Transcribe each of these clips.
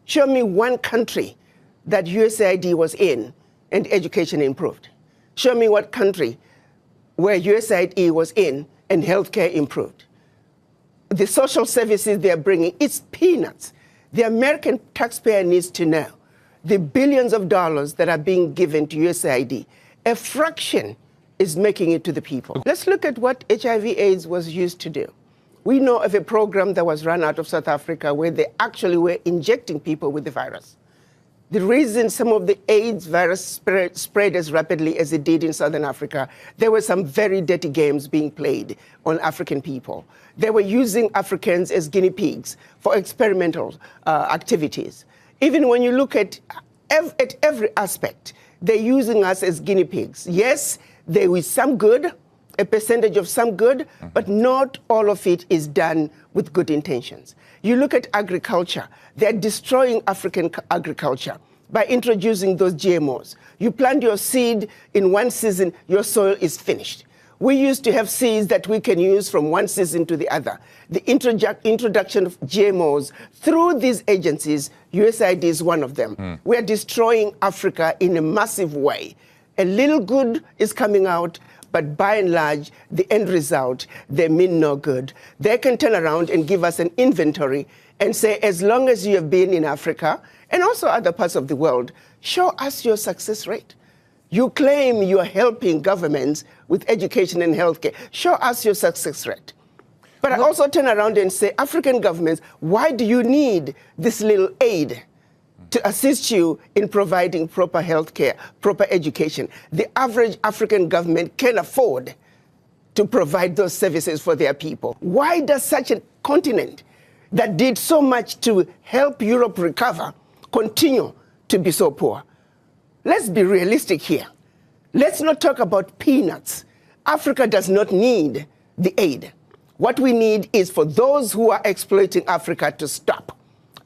Show me one country that USAID was in and education improved. Show me what country where USAID was in and healthcare improved. The social services they're bringing, it's peanuts. The American taxpayer needs to know the billions of dollars that are being given to USAID, a fraction is making it to the people. Let's look at what HIV/AIDS was used to do. We know of a program that was run out of South Africa where they actually were injecting people with the virus. The reason some of the AIDS virus spread as rapidly as it did in Southern Africa, there were some very dirty games being played on African people. They were using Africans as guinea pigs for experimental activities. Even when you look at every aspect, they're using us as guinea pigs. Yes, there is some good, a percentage of some good, but not all of it is done with good intentions. You look at agriculture, they're destroying African agriculture by introducing those GMOs. You plant your seed in one season, your soil is finished. We used to have seeds that we can use from one season to the other. The introduction of GMOs through these agencies, USAID is one of them. We are destroying Africa in a massive way. A little good is coming out, but by and large, the end result, they mean no good. They can turn around and give us an inventory and say, as long as you have been in Africa and also other parts of the world, show us your success rate. You claim you are helping governments with education and healthcare. Show us your success rate. But I also turn around and say, African governments, why do you need this little aid to assist you in providing proper healthcare, proper education? The average African government can afford to provide those services for their people. Why does such a continent that did so much to help Europe recover continue to be so poor? Let's be realistic here. Let's not talk about peanuts. Africa does not need the aid. What we need is for those who are exploiting Africa to stop.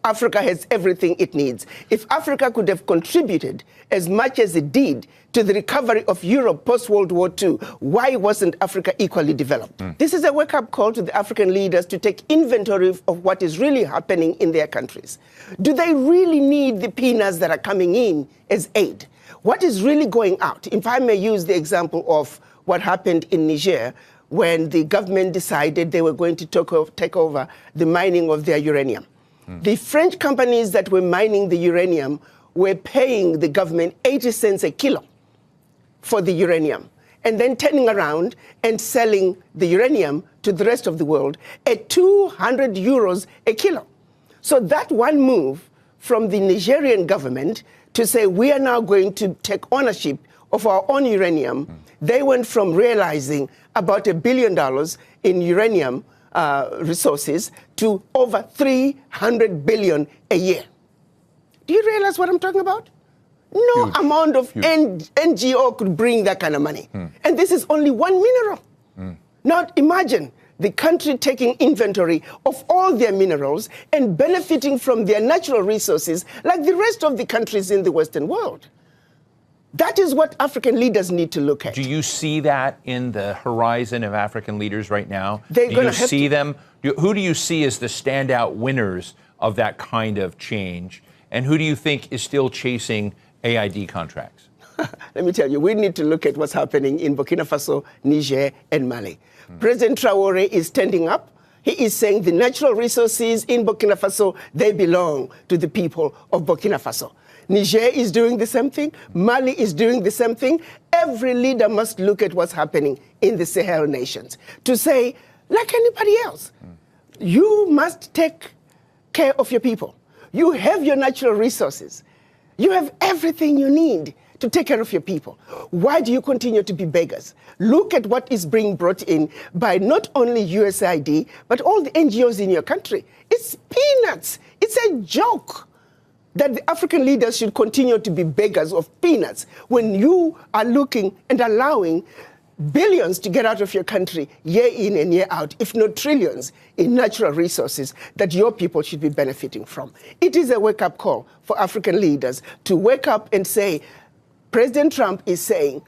Africa has everything it needs. If Africa could have contributed as much as it did to the recovery of Europe post-World War II, why wasn't Africa equally developed? This is a wake-up call to the African leaders to take inventory of what is really happening in their countries. Do they really need the peanuts that are coming in as aid? What is really going out? If I may use the example of what happened in Niger when the government decided they were going to take over the mining of their uranium. The French companies that were mining the uranium were paying the government 80 cents a kilo for the uranium, and then turning around and selling the uranium to the rest of the world at 200 euros a kilo. So that one move from the Nigerian government to say we are now going to take ownership of our own uranium, they went from realizing about $1 billion in uranium resources to over 300 billion a year. Do you realize what I'm talking about? No amount of NGO could bring that kind of money. And this is only one mineral. Now imagine the country taking inventory of all their minerals and benefiting from their natural resources like the rest of the countries in the Western world. That is what African leaders need to look at. Do you see that in the horizon of African leaders right now? They're do you see them? Who do you see as the standout winners of that kind of change? And who do you think is still chasing AID contracts? Let me tell you, we need to look at what's happening in Burkina Faso, Niger, and Mali. President Traoré is standing up. He is saying the natural resources in Burkina Faso, they belong to the people of Burkina Faso. Niger is doing the same thing. Mali is doing the same thing. Every leader must look at what's happening in the Sahel nations to say, like anybody else, you must take care of your people. You have your natural resources. You have everything you need to take care of your people. Why do you continue to be beggars? Look at what is being brought in by not only USAID, but all the NGOs in your country. It's peanuts. It's a joke that the African leaders should continue to be beggars of peanuts when you are looking and allowing billions to get out of your country year in and year out, if not trillions, in natural resources that your people should be benefiting from. It is a wake-up call for African leaders to wake up and say, President Trump is saying,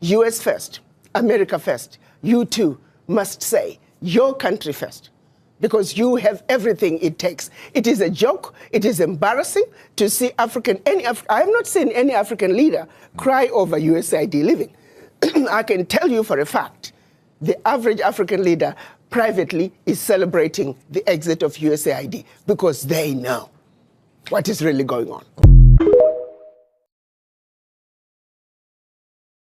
US first, America first. You too must say, your country first. because you have everything it takes. It is a joke. It is embarrassing to see I have not seen any African leader cry over USAID living. I can tell you for a fact, the average African leader privately is celebrating the exit of USAID because they know what is really going on.